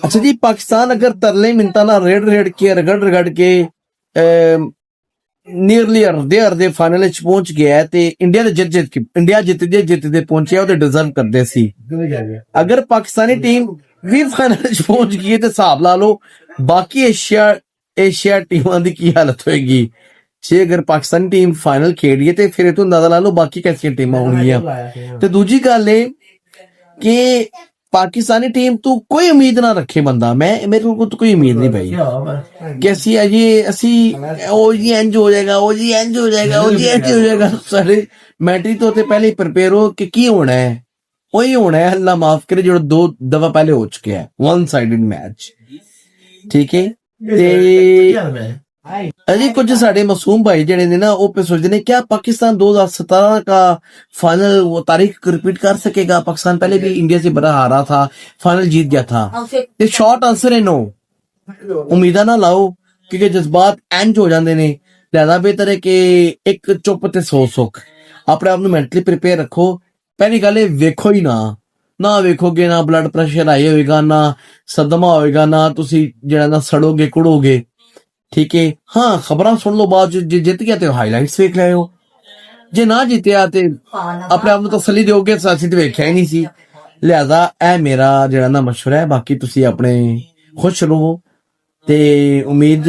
अच्छा जी, पाकिस्तान अगर तरले मिनटा ना रेड़ रेड़ के रगड़ के ਨੀਅਰਲੀ ਅਰਦੇ ਫਾਈਨਲ ਵਿੱਚ ਪਹੁੰਚ ਗਿਆ ਤੇ ਇੰਡੀਆ ਦੇ ਇੰਡੀਆ ਜਿੱਤਦੇ ਪਹੁੰਚਿਆ ਉਹਦੇ ਡਿਜ਼ਰਵ ਕਰਦੇ ਸੀ। ਅਗਰ ਪਾਕਿਸਤਾਨੀ ਟੀਮ ਵੀ ਫਾਈਨਲ ਵਿੱਚ ਪਹੁੰਚ ਗਈ ਤੇ ਹਿਸਾਬ ਲਾ ਲਓ ਬਾਕੀ ਏਸ਼ੀਆ ਟੀਮਾਂ ਦੀ ਕੀ ਹਾਲਤ ਹੋਏਗੀ। ਜੇ ਅਗਰ ਪਾਕਿਸਤਾਨੀ ਟੀਮ ਫਾਈਨਲ ਖੇਡੀਏ ਤੇ ਫਿਰ ਇਹ ਤੋਂ ਅੰਦਾਜ਼ਾ ਲਾ ਲਓ ਬਾਕੀ ਕਿਹੜੀਆਂ ਟੀਮਾਂ ਹੋਣਗੀਆਂ। ਤੇ ਦੂਜੀ ਗੱਲ ਇਹ ਕਿ पाकिस्तानी टीम तू कोई उम्मीद ना रखे बंदा, मैं मेरे को तो कोई उम्मीद नहीं भाई कि असी असी ओ जी इंज हो जाएगा, ओ जी इंज हो जाएगा, ओ जी इंज हो जाएगा। सारे मैटरी तो पहले ही प्रिपेयर हो कि की होना है, वही होना है। अल्लाह माफ करे जो 2 दफा पहले हो चुके हैं वन साइडेड मैच, ठीक है। ते अजी कुछ साढ़े मासूम भाई जड़े ने ना वो पे सोचते ने क्या पाकिस्तान 2017 का फाइनल वो तारीख रिपीट कर सकेगा। पाकिस्तान पहले भी इंडिया से बड़ा हारा था, फाइनल जीत गया था। ये शॉर्ट आंसर है नो, उम्मीदा ना लाओ क्योंकि जज्बात एंज हो जाते ने। ज्यादा बेहतर है कि एक चुप ते 100 सुख, अपने आप ਨੂੰ ਮੈਂਟਲੀ ਪ੍ਰਿਪੇਅਰ ਰੱਖੋ। ਪਹਿਲੀ ਗੱਲ ਇਹ ਵੇਖੋ ਹੀ ਨਾ ਵੇਖੋਗੇ ਨਾ ਬਲੱਡ ਪ੍ਰੈਸ਼ਰ ਹਾਈ ਹੋਏਗਾ, ਨਾ ਸਦਮਾ ਹੋਏਗਾ, ਨਾ ਤੁਸੀਂ ਜਿਹੜਾ ਨਾ ਸੜੋਗੇ ਕੁੜੋਗੇ, ठीक है। हाँ खबर सुन लो बाद जे जित गया तो हाईलाइट्स वेख लियो, जे ना जितया तो अपने आप को तसली दोगे असि तो वेख्या ही नहीं सी। लिहाजा ए मेरा जेड़ा ना मशवरा है, बाकी तुसी अपने खुश रहो ते उम्मीद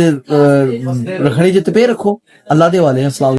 रखनी जित पे रखो। अल्लाह दे वाले। अस्सलाम।